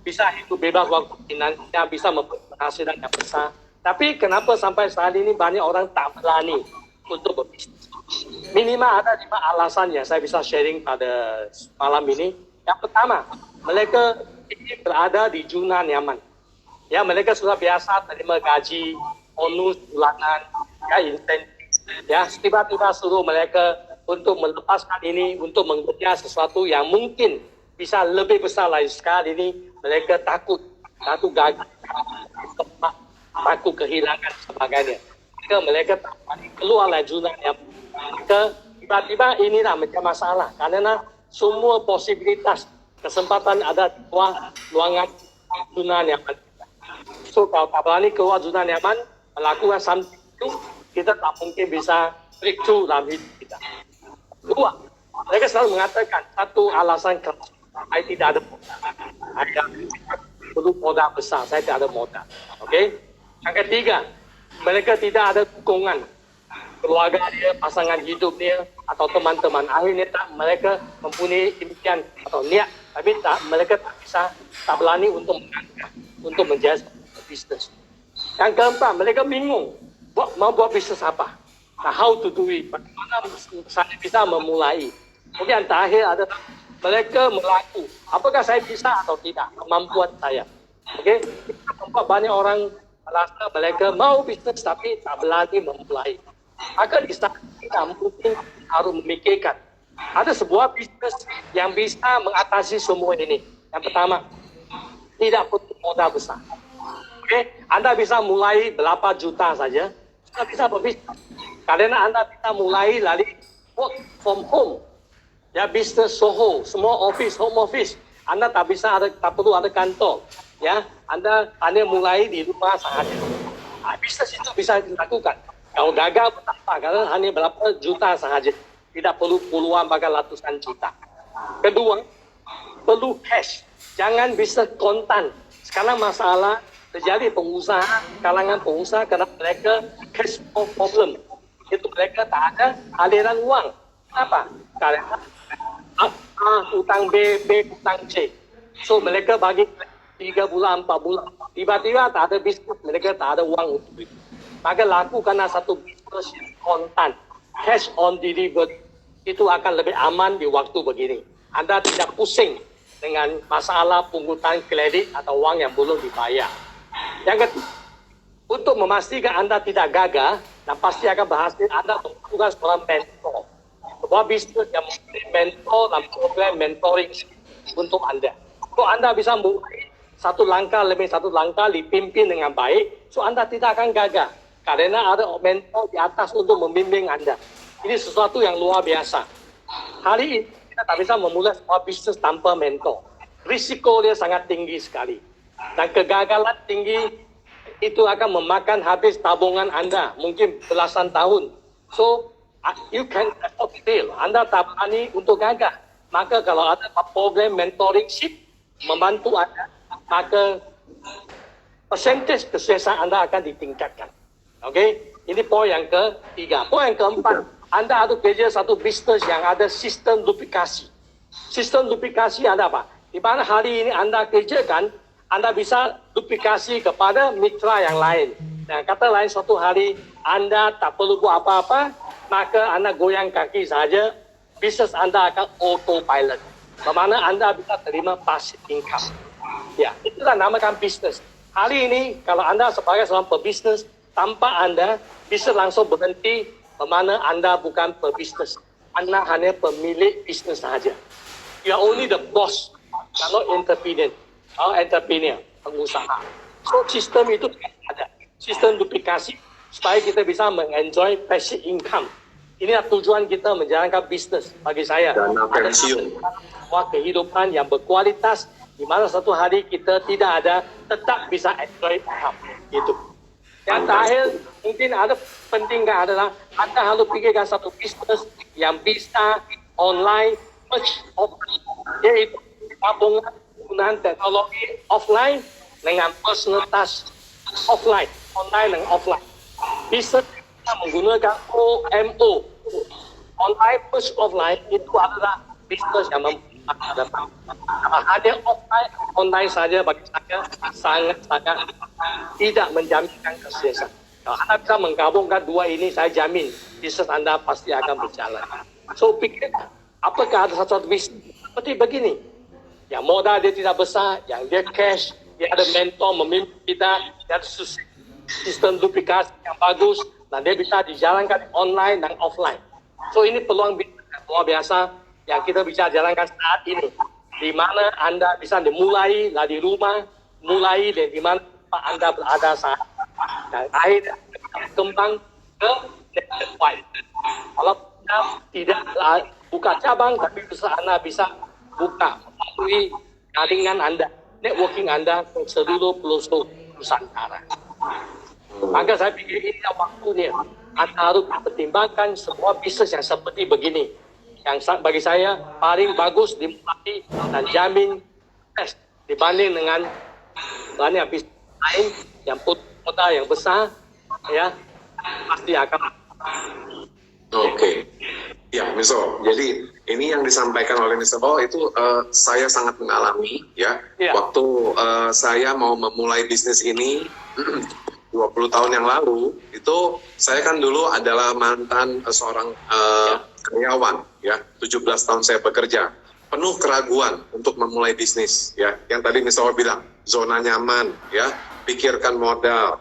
bisa hidup bebas waktu finansial, bisa membuat penghasilan yang besar. Tapi kenapa sampai saat ini banyak orang tak berani untuk berbisnis? Minimal ada 5 alasan yang saya bisa sharing pada malam ini. Yang pertama, mereka ingin berada di zona nyaman. Ya, mereka sudah biasa terima gaji, bonus bulanan, ya, insentif. Ya, tiba-tiba suruh mereka untuk melepaskan ini, untuk mengejar sesuatu yang mungkin bisa lebih besar lagi. Sekarang ini mereka takut gagal, takut kehilangan sebagainya. Mereka tak berani keluar dari zona nyaman. Tiba-tiba inilah menjadi masalah karena semua posibilitas kesempatan ada di luar ruangan zona nyaman. So kalau tak berani keluar zona nyaman, melakukan something itu, kita tak mungkin bisa breakthrough dalam hidup kita. Kedua, mereka selalu mengatakan satu alasan keras, saya tidak ada modal. Saya perlu modal besar, saya tidak ada modal. Oke? Yang ketiga, mereka tidak ada dukungan. Keluarga dia, pasangan hidup dia, atau teman-teman. Akhirnya mereka mempunyai impian atau niat, tapi mereka tak berani untuk mengangkat, untuk menjadi bisnis. Yang keempat, mereka bingung mau buat bisnis apa. Nah, how to do it? Bagaimana saya bisa memulai? Kemudian terakhir adalah mereka melaku. Apakah saya bisa atau tidak? Kemampuan saya. Oke? Tempat banyak orang merasa mereka mau bisnis tapi tak berani memulai. Maka di saat kita mungkin harus memikirkan ada sebuah bisnis yang bisa mengatasi semua ini. Yang pertama, tidak perlu modal besar. Oke? Anda bisa mulai berapa juta saja, sudah bisa berbisnis. Karena Anda bisa mulai dari work from home. Ya, bisnis Soho, semua office, home office. Anda tak perlu ada kantor. Ya, Anda hanya mulai di rumah saja. Bisnis itu bisa dilakukan. Kalau gagal, apa? Karena hanya berapa juta saja. Tidak perlu puluhan bahkan ratusan juta. Kedua, perlu cash. Jangan bisnis kontan. Sekarang masalah terjadi pengusaha, kalangan pengusaha karena mereka cash flow problem. Itu mereka tak ada aliran uang. Kenapa? Karena A hutang B, B hutang C. So mereka bagi 3 bulan, 4 bulan. Tiba-tiba tak ada bisnis, mereka tak ada uang untuk itu. Maka lakukanlah satu bisnis yang kontan. Cash on delivery. Itu akan lebih aman di waktu begini. Anda tidak pusing dengan masalah pungutan kredit atau uang yang belum dibayar. Yang ketiga, untuk memastikan Anda tidak gagal dan pasti akan berhasil, Anda membutuhkan seorang mentor. Sebuah bisnis yang mempunyai mentor dan program mentoring untuk Anda. Kalau Anda bisa mulai satu langkah dipimpin dengan baik, so Anda tidak akan gagal. Karena ada mentor di atas untuk membimbing Anda. Ini sesuatu yang luar biasa. Hari ini kita tak bisa memulai sebuah bisnis tanpa mentor. Risiko dia sangat tinggi sekali. Dan kegagalan tinggi itu akan memakan habis tabungan Anda. Mungkin belasan tahun. So, you can afford fail. Anda tak berani untuk gagal. Maka kalau ada program mentorship membantu Anda, maka persentage kesuksesan Anda akan ditingkatkan. Oke? Ini poin yang ketiga. Poin yang keempat, Anda harus kerja satu bisnis yang ada sistem duplikasi. Sistem duplikasi ada apa? Di mana hari ini Anda kerjakan, Anda bisa duplikasi kepada mitra yang lain. Dan kata lain, suatu hari Anda tak perlu buat apa-apa, maka Anda goyang kaki saja, bisnis Anda akan autopilot. Bagaimana Anda bisa terima passive income. Ya, itulah namakan bisnis. Hari ini, kalau Anda sebagai seorang pebisnis, tanpa Anda bisa langsung berhenti, bagaimana Anda bukan pebisnis. Anda hanya pemilik bisnis saja. You are only the boss, not entrepreneur. Entrepreneur, pengusaha. So, sistem itu ada. Sistem duplikasi, supaya kita bisa mengenjoy passive income. Inilah tujuan kita menjalankan bisnis bagi saya. Dana pensiun. Sebuah kehidupan yang berkualitas, di mana satu hari kita tidak ada, tetap bisa enjoy income. Gitu. Yang terakhir, mungkin ada penting adalah Anda harus pikirkan satu bisnis yang bisa online, merge offline, yaitu gabungan penggunaan teknologi offline dengan personal touch offline, online dan offline. Bisnis kita menggunakan OMO, online plus offline, itu adalah bisnis yang masa depan. Hanya online saja bagi saya sangat-sangat tidak menjaminkan kesuksesan. Kalau Anda bisa menggabungkan dua ini, saya jamin bisnis Anda pasti akan berjalan. So, pikir apakah ada satu bisnis seperti begini? Yang modal dia tidak besar, yang dia cash, dia ada mentor memimpin kita, dia ada sistem duplikasi yang bagus, dan dia bisa dijalankan online dan offline. So, ini peluang bisnis yang luar biasa yang kita bisa jalankan saat ini. Di mana Anda bisa dimulai dari rumah, mulai dari di mana Anda berada saat dan akhirnya kembang ke nationwide. Kalau Anda tidak buka cabang, tapi bisa Anda bisa buka melalui jaringan Anda, networking Anda ke seluruh pelosok Nusantara. Maka saya pikir ini waktunya Anda harus pertimbangkan sebuah bisnis yang seperti begini. Yang bagi saya paling bagus dimulai dan jamin sukses dibanding dengan banyak bisnis lain yang modal yang besar, ya pasti akan. Oke. Ya, Miso. Jadi ini yang disampaikan oleh Mr. Ho itu saya sangat mengalami ya. Waktu saya mau memulai bisnis ini 20 tahun yang lalu, itu saya kan dulu adalah mantan seorang karyawan ya. 17 tahun saya bekerja. Penuh keraguan untuk memulai bisnis ya. Yang tadi Mr. Ho bilang, zona nyaman ya, pikirkan modal,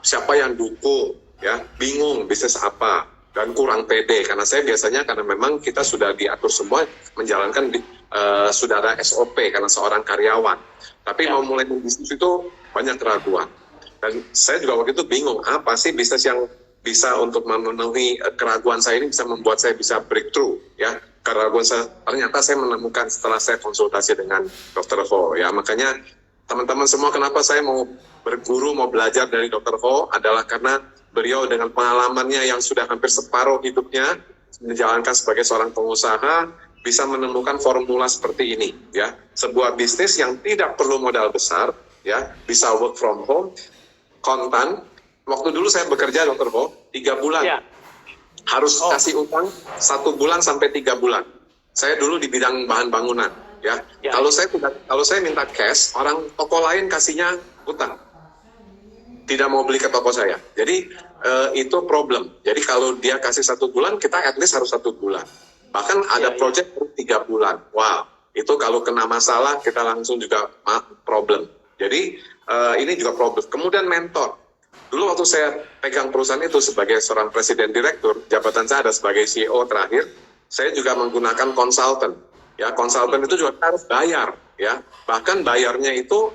siapa yang dukung ya, bingung bisnis apa, dan kurang pede karena saya biasanya karena memang kita sudah diatur semua menjalankan sudah ada SOP karena seorang karyawan, tapi mau mulai bisnis itu banyak keraguan dan saya juga waktu itu bingung apa sih bisnis yang bisa untuk memenuhi keraguan saya ini bisa membuat saya bisa breakthrough ya. Keraguan saya ternyata saya menemukan setelah saya konsultasi dengan Dr. Ho ya. Makanya teman-teman semua, kenapa saya mau berguru, mau belajar dari Dr. Ho adalah karena beliau dengan pengalamannya yang sudah hampir separuh hidupnya menjalankan sebagai seorang pengusaha bisa menemukan formula seperti ini ya. Sebuah bisnis yang tidak perlu modal besar ya, bisa work from home, kontan. Waktu dulu saya bekerja Dr. Ho 3 bulan. Harus kasih utang 1 bulan sampai 3 bulan. Saya dulu di bidang bahan bangunan ya. Kalau saya minta cash, orang toko lain kasihnya utang. Tidak mau beli ke toko saya. Jadi itu problem. Jadi kalau dia kasih 1 bulan, kita at least harus 1 bulan. Bahkan ada project 3 bulan. Wow, itu kalau kena masalah kita langsung juga problem. Jadi ini juga problem. Kemudian mentor. Dulu waktu saya pegang perusahaan itu sebagai seorang presiden direktur, jabatan saya ada sebagai CEO terakhir, saya juga menggunakan konsultan. Ya, konsultan itu juga harus bayar. Ya, bahkan bayarnya itu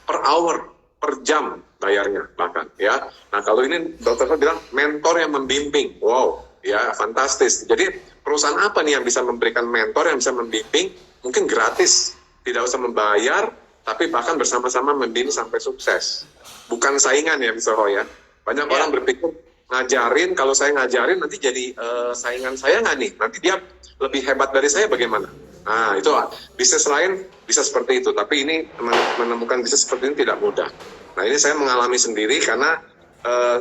per hour, per jam bayarnya bahkan ya. Nah kalau ini dokter bilang mentor yang membimbing, wow ya fantastis. Jadi perusahaan apa nih yang bisa memberikan mentor yang bisa membimbing, mungkin gratis, tidak usah membayar, tapi bahkan bersama-sama membimbing sampai sukses. Bukan saingan ya Mr. Ho ya. Banyak orang berpikir ngajarin, kalau saya ngajarin nanti jadi saingan saya nggak nih, nanti dia lebih hebat dari saya bagaimana? Nah itu bisnis lain bisa seperti itu, tapi ini menemukan bisnis seperti ini tidak mudah. Nah ini saya mengalami sendiri karena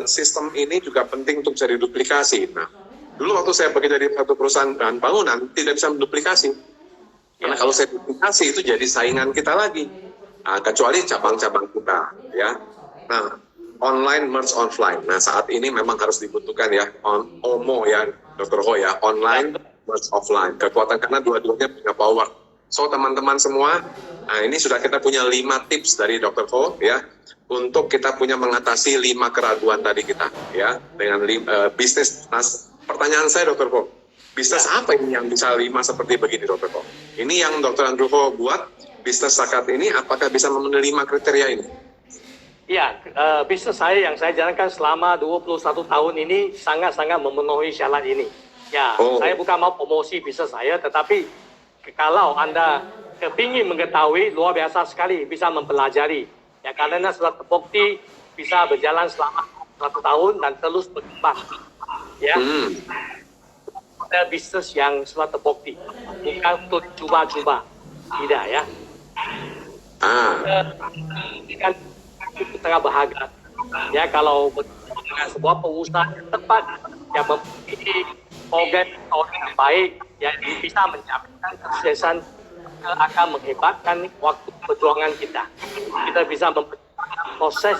sistem ini juga penting untuk bisa diduplikasi. Nah dulu waktu saya bekerja di satu perusahaan bahan bangunan tidak bisa menduplikasi. Karena kalau saya duplikasi itu jadi saingan kita lagi. Nah, kecuali cabang-cabang kita ya. Nah online merge offline. Nah saat ini memang harus dibutuhkan ya OMO ya Dr. Ho ya, online merge offline. Kekuatan karena dua-duanya punya power. So teman-teman semua, nah ini sudah kita punya 5 tips dari Dr. Ho ya untuk kita punya mengatasi 5 keraguan tadi kita ya dengan bisnis. Nah, pertanyaan saya Dr. Ho, bisnis apa ini yang bisa 5 seperti begini Dr. Ho? Ini yang Dr. Andrew Ho buat bisnis zakat ini, apakah bisa memenuhi 5 kriteria ini? Ya, bisnis saya yang saya jalankan selama 21 tahun ini sangat-sangat memenuhi syarat ini. Ya, saya bukan mau promosi bisnis saya, tetapi kalau Anda kepingin mengetahui, luar biasa sekali bisa mempelajari. Ya, karena setelah terbukti bisa berjalan selama 1 tahun dan terus berkembang. Ya, ada bisnis yang setelah terbukti, bukan untuk coba-coba, tidak ya. Ini kan sangat bahagia. Ya, kalau dengan sebuah pengusaha yang tepat, yang memiliki program yang baik, yang bisa menjamin kesuksesan akan menghebatkan waktu perjuangan kita. Kita bisa mempercepat proses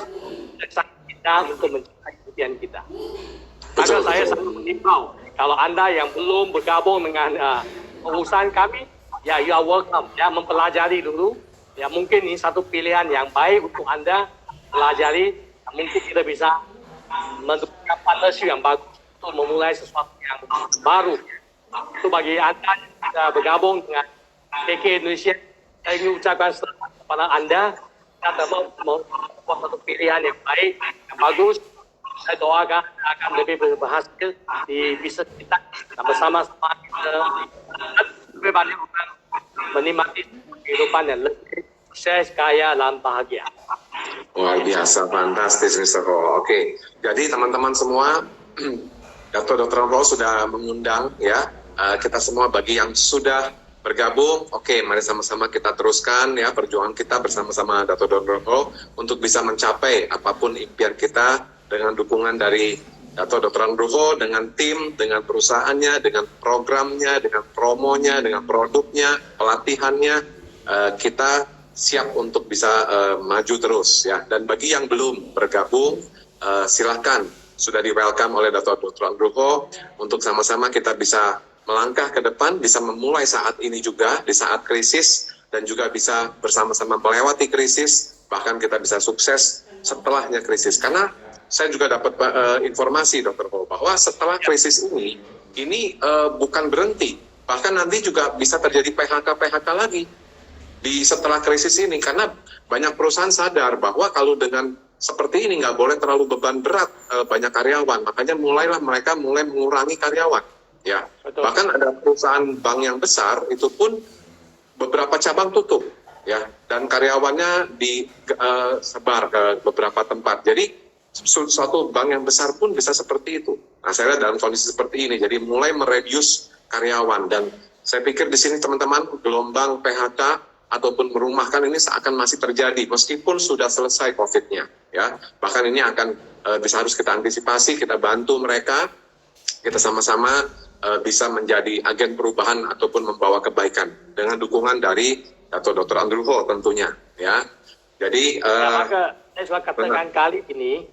kita untuk mencapai impian kita. Maka saya sangat menghimbau, kalau Anda yang belum bergabung dengan perusahaan kami, ya you are welcome. Ya, mempelajari dulu. Ya, mungkin ini satu pilihan yang baik untuk Anda pelajari. Mungkin kita bisa menentukan partnership yang bagus untuk memulai sesuatu yang baru. Itu bagi Anda yang sudah bergabung dengan KK Indonesia, saya ingin ucapkan selamat kepada Anda. Kita membuat satu pilihan yang baik, yang bagus. Saya doakan akan lebih berhasil di bisnis kita dan bersama-sama kita lebih banyak orang menikmati kehidupan yang lebih sukses, kaya, dan bahagia. Luar biasa, fantastis Mr. Ho. Oke, jadi teman-teman semua, Dr. Ho sudah mengundang ya kita semua. Bagi yang sudah bergabung, oke, mari sama-sama kita teruskan ya perjuangan kita bersama-sama Dr. Ho untuk bisa mencapai apapun impian kita dengan dukungan dari Dr. Ho, dengan tim, dengan perusahaannya, dengan programnya, dengan promonya, dengan produknya, pelatihannya, kita siap untuk bisa maju terus ya. Dan bagi yang belum bergabung, silakan, sudah di welcome oleh Dr. Ho untuk sama-sama kita bisa melangkah ke depan, bisa memulai saat ini juga di saat krisis, dan juga bisa bersama-sama melewati krisis, bahkan kita bisa sukses setelahnya krisis. Karena saya juga dapat informasi Dr. Ho bahwa setelah krisis ini bukan berhenti, bahkan nanti juga bisa terjadi PHK lagi di setelah krisis ini, karena banyak perusahaan sadar bahwa kalau dengan seperti ini nggak boleh terlalu beban berat banyak karyawan, makanya mereka mulai mengurangi karyawan ya. Betul. Bahkan ada perusahaan bank yang besar itu pun beberapa cabang tutup ya, dan karyawannya disebar ke beberapa tempat. Jadi suatu bank yang besar pun bisa seperti itu. Nah, saya lihat dalam kondisi seperti ini, jadi mulai mereduce karyawan, dan saya pikir di sini teman-teman gelombang PHK ataupun merumahkan ini seakan masih terjadi meskipun sudah selesai COVID-nya ya. Bahkan ini akan harus kita antisipasi, kita bantu mereka, kita sama-sama bisa menjadi agen perubahan ataupun membawa kebaikan dengan dukungan dari Dr. Andrew Ho tentunya ya. Jadi maka saya sudah katakan kali ini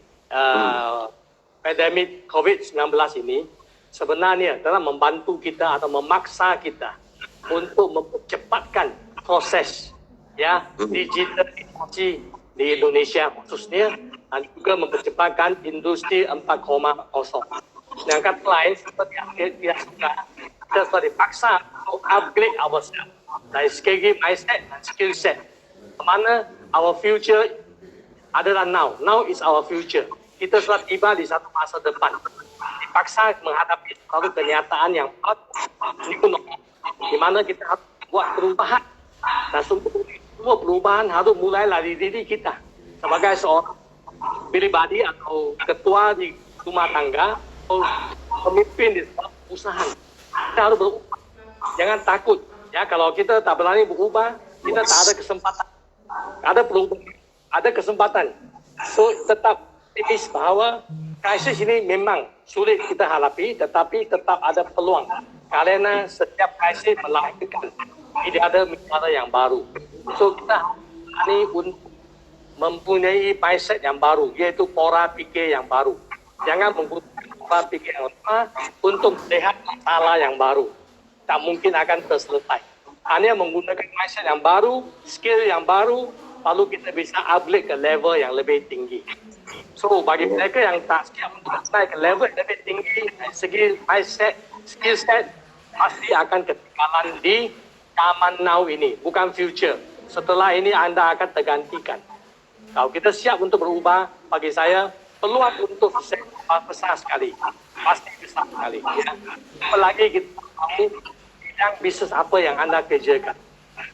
pandemi COVID-19 ini sebenarnya telah membantu kita atau memaksa kita untuk mempercepatkan proses ya digitalisasi di Indonesia khususnya, dan juga mempercepatkan industri 4.0. Dengan kata lain, seperti yang tidak suka, kita sudah dipaksa untuk upgrade ourselves dari segi mindset dan skill set. Kemana our future adalah now. Now is our future. Kita sudah tiba di satu masa depan. Dipaksa menghadapi satu kenyataan yang di mana kita harus buat perubahan. Dan semua perubahan harus mulai dari diri kita. Sebagai seorang pribadi atau ketua di rumah tangga atau pemimpin di sebuah perusahaan, kita harus berubah. Jangan takut. Ya, kalau kita tak berani berubah, kita tak ada kesempatan. Ada perubahan, ada kesempatan. So, tetap optimis bahwa krisis ini memang sulit kita hadapi, tetapi tetap ada peluang. Karena setiap krisis melahirkan tidak ada cara yang baru. So, kita ini mempunyai mindset yang baru, yaitu pola pikir yang baru. Jangan menggunakan pola pikir yang lama untuk melihat masalah yang baru. Tak mungkin akan terselesai. Hanya menggunakan mindset yang baru, skill yang baru, lalu kita bisa upgrade ke level yang lebih tinggi. So, bagi mereka yang tak siap untuk naik ke level yang lebih tinggi, dari segi mindset, skill set, pasti akan ketinggalan di zaman now ini, bukan future. Setelah ini Anda akan tergantikan. Kalau kita siap untuk berubah, bagi saya peluang untuk besar sekali, pasti besar sekali. Ya. Apalagi kita tahu bidang bisnis apa yang Anda kerjakan,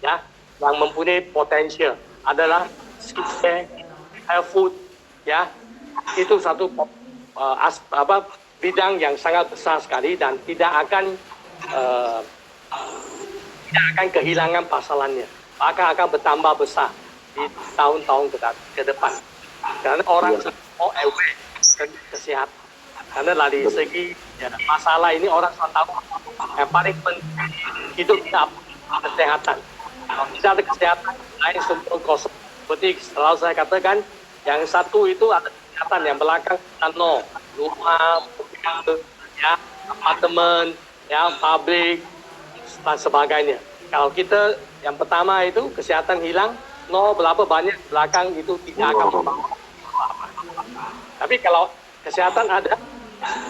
ya, yang mempunyai potensial adalah skincare, health food, ya, itu satu bidang yang sangat besar sekali dan tidak akan kehilangan pasarannya, maka akan bertambah besar di tahun-tahun ke depan. Karena orang mau aware kesehatan. Karena dari segi masalah ini orang sudah tahu yang paling penting hidup kita kesehatan. Kalau kita ada kesehatan, lain semua kosong. Seperti selalu saya katakan, yang satu itu ada kesehatan, yang belakang kita rumah, mobil, ya, apartemen, ya, pabrik, dan sebagainya. Kalau kita yang pertama itu kesehatan hilang, berapa banyak belakang itu tidak akan membawa. Tapi kalau kesehatan ada,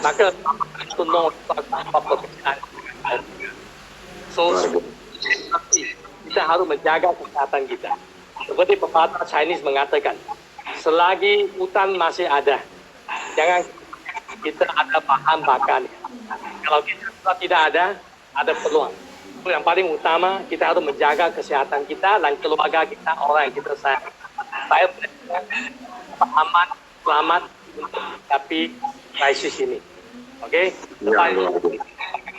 maka itu pekerjaan. So, kita harus menjaga kesehatan kita. Seperti pepatah Chinese mengatakan, selagi hutan masih ada, jangan kita ada bahan bakarnya. Kalau kita tidak ada peluang. Itu yang paling utama, kita harus menjaga kesehatan kita dan keluarga kita, orang yang kita sayang. Saya aman, selamat untuk menghadapi krisis ini. Oke?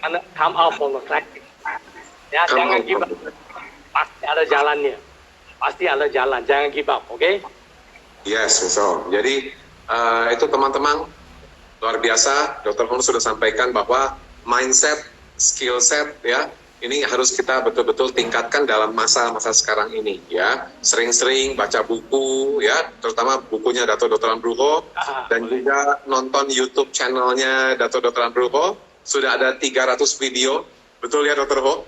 Karena come out from the crisis. Ya, jangan give up. Pasti ada jalannya. Pasti ada jalan. Jangan give up. Oke? Yes, so jadi itu teman-teman luar biasa. Dr. Hong sudah sampaikan bahwa mindset, skill set, ya, ini harus kita betul-betul tingkatkan dalam masa-masa sekarang ini, ya. Sering-sering baca buku, ya, terutama bukunya Dato' Dr. Ambruho, dan juga nonton YouTube channelnya Dato' Dr. Ambruho. Sudah ada 300 video, betul ya Dr. Ho?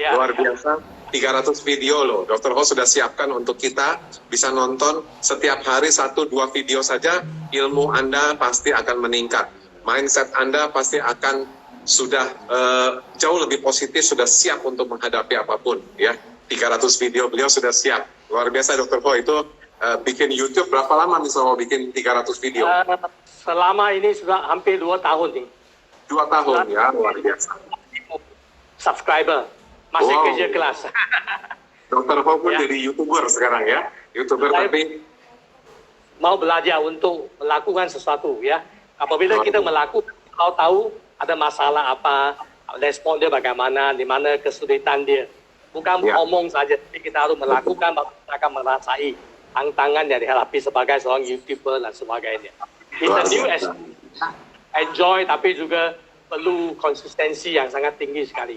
Ya, luar biasa, 300 video loh. Dr. Ho sudah siapkan untuk kita bisa nonton setiap hari 1-2 video saja, ilmu Anda pasti akan meningkat. Mindset Anda pasti akan sudah jauh lebih positif, sudah siap untuk menghadapi apapun, ya. 300 video beliau sudah siap. Luar biasa Dr. Ho itu bikin YouTube berapa lama misalnya bikin 300 video? Selama ini sudah hampir 2 tahun nih. 2 tahun ya, luar biasa. Subscriber, masih kerja kelas. Dr. Ho pun jadi YouTuber sekarang ya, YouTuber Saya tapi mau belajar untuk melakukan sesuatu, ya. Apabila kita melakukan, kalau tahu ada masalah apa, respon dia bagaimana, di mana kesulitan dia. Bukan ngomong saja, tapi kita harus melakukan, kita akan merasai tantangan yang dihadapi sebagai seorang YouTuber dan sebagainya. It's a new enjoy, tapi juga perlu konsistensi yang sangat tinggi sekali.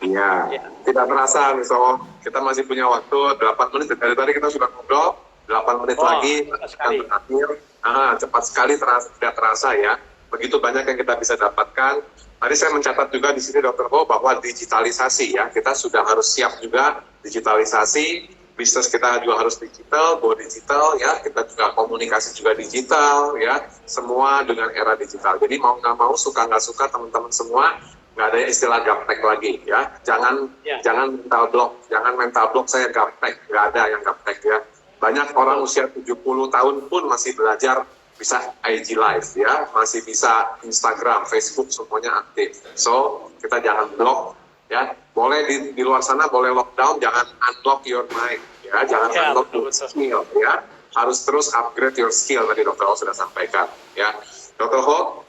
Iya, tidak terasa misalnya kita masih punya waktu 8 menit, dari tadi kita sudah ngobrol 8 menit lagi, terakhir, cepat sekali, tidak terasa ya. Begitu banyak yang kita bisa dapatkan. Tadi saya mencatat juga di sini Dr. Ho bahwa digitalisasi ya, kita sudah harus siap juga digitalisasi, bisnis kita juga harus digital, go digital ya, kita juga komunikasi juga digital ya, semua dengan era digital. Jadi mau nggak mau, suka nggak suka teman-teman semua, nggak ada istilah gaptek lagi ya, jangan mental block saya gaptek, nggak ada yang gaptek ya. Banyak orang usia 70 tahun pun masih belajar bisa IG live ya, masih bisa Instagram, Facebook, semuanya aktif. So kita jangan block ya, boleh di luar sana boleh lockdown, jangan unlock your mind ya, jangan unlock your skill ya, harus terus upgrade your skill. Tadi Dr. Ho sudah sampaikan ya. Dr. Ho,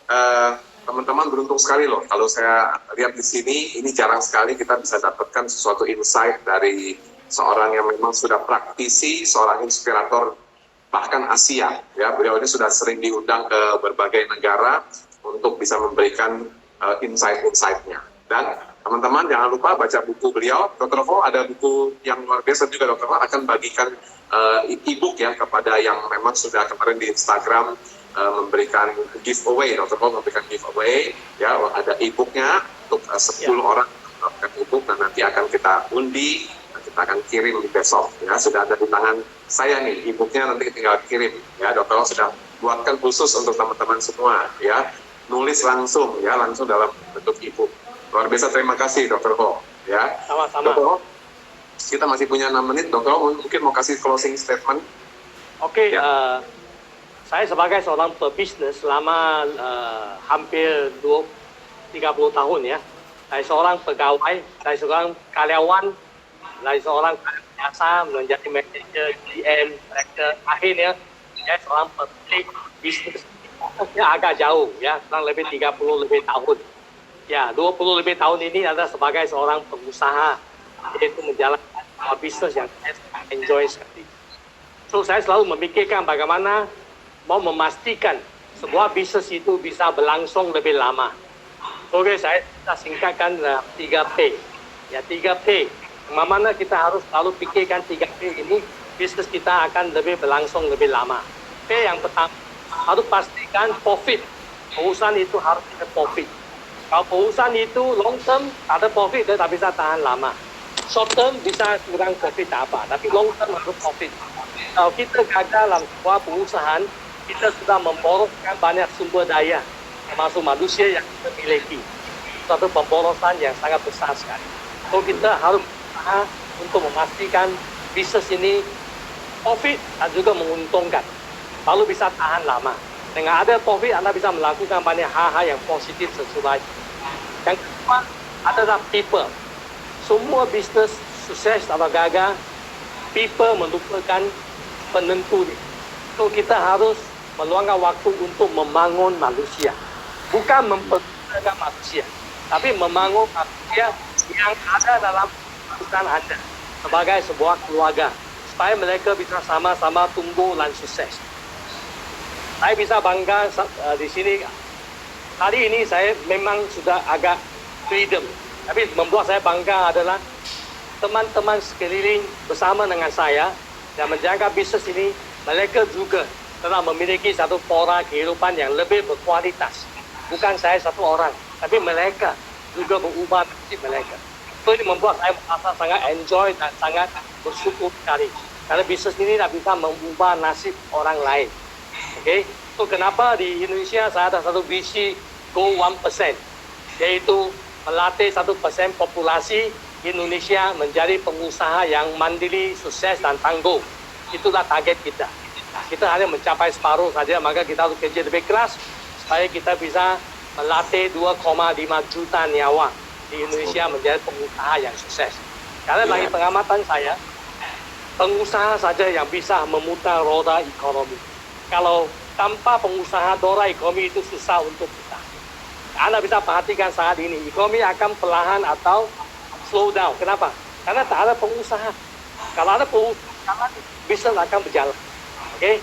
teman-teman beruntung sekali loh, kalau saya lihat di sini, ini jarang sekali kita bisa dapatkan sesuatu insight dari seorang yang memang sudah praktisi, seorang inspirator bahkan Asia ya. Beliau ini sudah sering diundang ke berbagai negara untuk bisa memberikan insight-insightnya. Dan teman-teman jangan lupa baca buku beliau. Dr. Ho ada buku yang luar biasa juga, Dr. Ho akan bagikan e-book ya kepada yang memang sudah kemarin di Instagram memberikan giveaway. Dr. Ho memberikan giveaway ya, ada e-booknya untuk 10 orang mendapatkan e-book, dan nanti akan kita undi, kita akan kirim besok ya. Sudah ada di tangan saya nih e-booknya, nanti tinggal kirim ya. Dr. Ho sudah buatkan khusus untuk teman-teman semua ya, nulis langsung ya, langsung dalam bentuk e-book. Luar biasa, terima kasih Dr. Ho ya. Sama-sama. Dr. Ho, kita masih punya 6 menit. Dr. Ho mungkin mau kasih closing statement. Oke, saya sebagai seorang pebisnis selama hampir 30 tahun ya. Saya seorang pegawai, saya seorang karyawan, saya seorang biasa menjadi manajer, GM, director, akhirnya saya seorang pemilik bisnis yang agak jauh ya, kurang lebih 30 lebih tahun. Ya, 20 lebih tahun ini adalah sebagai seorang pengusaha, yaitu menjalankan bisnis yang saya enjoy sekali. So, saya selalu memikirkan bagaimana mau memastikan sebuah bisnis itu bisa berlangsung lebih lama. Oke, saya singkatkan 3P. Ya, 3P. Mana kita harus selalu pikirkan 3P ini, bisnis kita akan lebih berlangsung lebih lama. P yang pertama, harus pastikan profit. Perusahaan itu harus ada profit. Kalau perusahaan itu long term ada profit, dia tak bisa tahan lama. Short term bisa kurang profit tak apa, tapi long term harus profit. Kalau kita gagal dalam sebuah perusahaan, kita sudah memboroskan banyak sumber daya, termasuk manusia yang kita miliki. Suatu pemborosan yang sangat besar sekali. So kita harus berusaha untuk memastikan bisnis ini profit dan juga menguntungkan. Lalu bisa tahan lama. Dengan ada profit, Anda bisa melakukan banyak hal-hal yang positif sesuai. Yang kedua adalah people. Semua bisnis sukses atau gagal, people merupakan penentu. So kita harus meluangkan waktu untuk membangun manusia. Bukan mempergunakan manusia, tapi membangun manusia yang ada dalam perusahaan Anda sebagai sebuah keluarga, supaya mereka bisa sama-sama tumbuh dan sukses. Saya bisa bangga di sini. Hari ini saya memang sudah agak freedom, tapi membuat saya bangga adalah teman-teman sekeliling bersama dengan saya yang menjaga bisnis ini. Mereka juga telah memiliki satu pola kehidupan yang lebih berkualitas. Bukan saya satu orang, tapi mereka juga berubah nasib mereka. Itu ini membuat saya merasa sangat enjoy dan sangat bersyukur sekali. Karena bisnis ini tak bisa mengubah nasib orang lain. Okay? So kenapa di Indonesia saya ada satu visi Go 1%, yaitu melatih 1% populasi Indonesia menjadi pengusaha yang mandiri, sukses dan tangguh. Itulah target kita. Kita hanya mencapai separuh saja, maka kita harus kerja lebih keras supaya kita bisa melatih 2,5 juta nyawa di Indonesia menjadi pengusaha yang sukses. Karena bagi pengamatan saya, pengusaha saja yang bisa memutar roda ekonomi. Kalau tanpa pengusaha, roda ekonomi itu susah untuk kita. Anda bisa perhatikan saat ini, ekonomi akan perlahan atau slow down. Kenapa? Karena tak ada pengusaha. Kalau ada pengusaha, bisnis akan berjalan. Oke?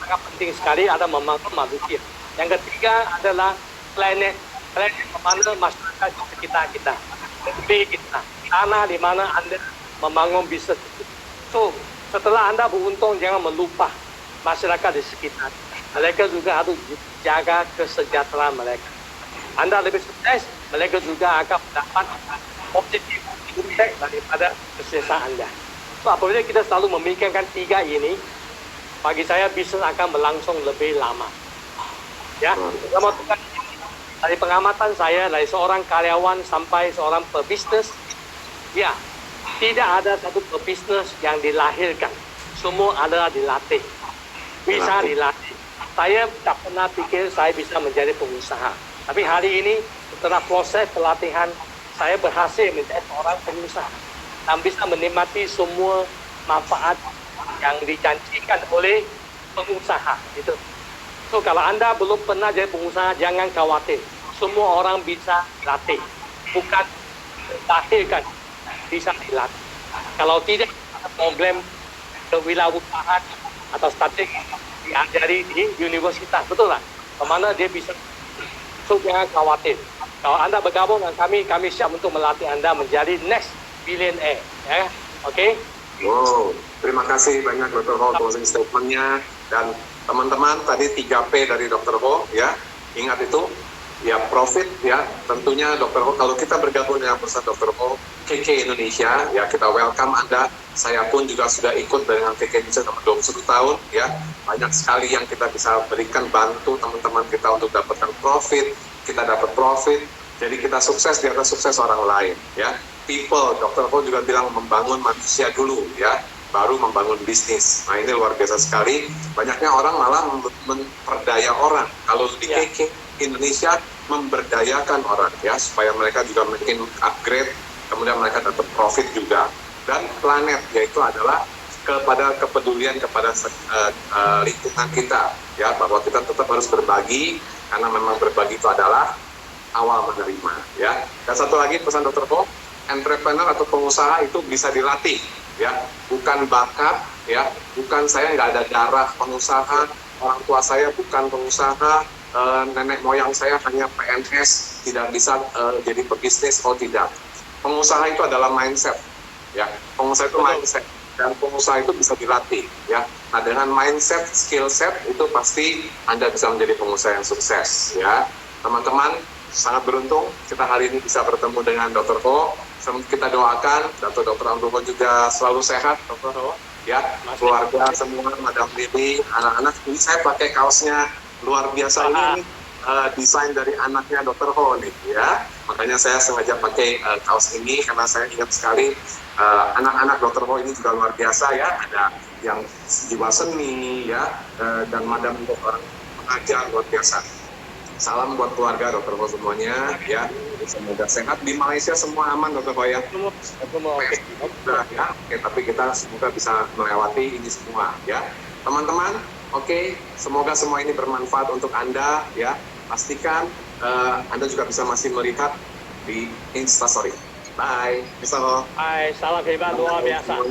Sangat penting sekali ada membangun manusia. Yang ketiga adalah planet. Planet mana masyarakat di sekitar kita. Negeri kita. Tanah di mana Anda membangun bisnis itu. So, setelah Anda beruntung, jangan melupa masyarakat di sekitar. Mereka juga harus jaga kesejahteraan mereka. Anda lebih sukses, mereka juga akan mendapat positif impact daripada kesuksesan Anda. So, apabila kita selalu memikirkan 3 ini, bagi saya bisnis akan berlangsung lebih lama. Ya, dari pengamatan saya, dari seorang karyawan sampai seorang pebisnis, ya, tidak ada satu pebisnis yang dilahirkan. Semua adalah dilatih. Bisa dilatih. Saya tak pernah pikir saya bisa menjadi pengusaha. Tapi hari ini, setelah proses pelatihan, saya berhasil menjadi seorang pengusaha dan bisa menikmati semua manfaat yang dijanjikan oleh pengusaha. Gitu. So, kalau Anda belum pernah jadi pengusaha, jangan khawatir. Semua orang bisa dilatih. Bukan dilahirkan, bisa dilatih. Kalau tidak, ada program kewirausahaan atau strategi diajari di universitas. Betul lah. Kemana dia bisa. So, jangan khawatir. Kalau Anda bergabung dengan kami siap untuk melatih Anda menjadi next billionaire. Ya, oke? Wow, terima kasih banyak Dr. Ho closing statement-nya. Dan teman-teman, tadi 3P dari Dr. Ho, ya. Ingat itu, ya profit, ya. Tentunya Dr. Ho, kalau kita bergabung dengan perusahaan Dr. Ho, KK Indonesia, ya kita welcome Anda. Saya pun juga sudah ikut dengan KK Indonesia selama 21 tahun, ya. Banyak sekali yang kita bisa berikan, bantu teman-teman kita untuk dapatkan profit, kita dapat profit, jadi kita sukses di atas sukses orang lain, ya. People, Dr. Ho juga bilang membangun manusia dulu, ya, baru membangun bisnis. Nah, ini luar biasa sekali. Banyaknya orang malah memperdaya orang. Kalau di KK Indonesia memberdayakan orang, ya, supaya mereka juga makin upgrade, kemudian mereka dapat profit juga. Dan planet, yaitu adalah kepada kepedulian kepada lingkungan kita, ya, bahwa kita tetap harus berbagi, karena memang berbagi itu adalah awal menerima, ya. Dan satu lagi pesan Dr. Ho, entrepreneur atau pengusaha itu bisa dilatih, ya, bukan bakat, ya, bukan saya nggak ada darah pengusaha, orang tua saya bukan pengusaha, nenek moyang saya hanya PNS, tidak bisa jadi pebisnis. Oh tidak, pengusaha itu adalah mindset. ya. Pengusaha itu mindset, dan pengusaha itu bisa dilatih, ya. Nah, dengan mindset, skill set itu pasti Anda bisa menjadi pengusaha yang sukses, ya. Teman-teman, sangat beruntung kita hari ini bisa bertemu dengan Dr. Ho. Kita doakan Dr. Andoko juga selalu sehat, Dr. Ho, ya. Keluarga semua, Madam Lili, anak-anak. Ini saya pakai kaosnya luar biasa ini. Desain dari anaknya Dr. Ho nih, ya. Makanya saya sengaja pakai kaos ini karena saya ingat sekali anak-anak Dr. Ho ini juga luar biasa, ya. Ada yang jiwa seni, ya, dan Madam untuk orang pengajar luar biasa. Salam buat keluarga Dr. Ho semuanya, ya. Semoga sehat. Di Malaysia semua aman, Dr. Ho, ya. Ya, oke, tapi kita semoga bisa melewati ini semua, ya. Teman-teman, oke, semoga semua ini bermanfaat untuk Anda, ya. Pastikan Anda juga bisa masih melihat di Instastory. Bye, Mr. Ho. Hai, salam hebat luar biasa.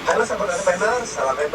Halo sahabat entrepreneur, salam hebat.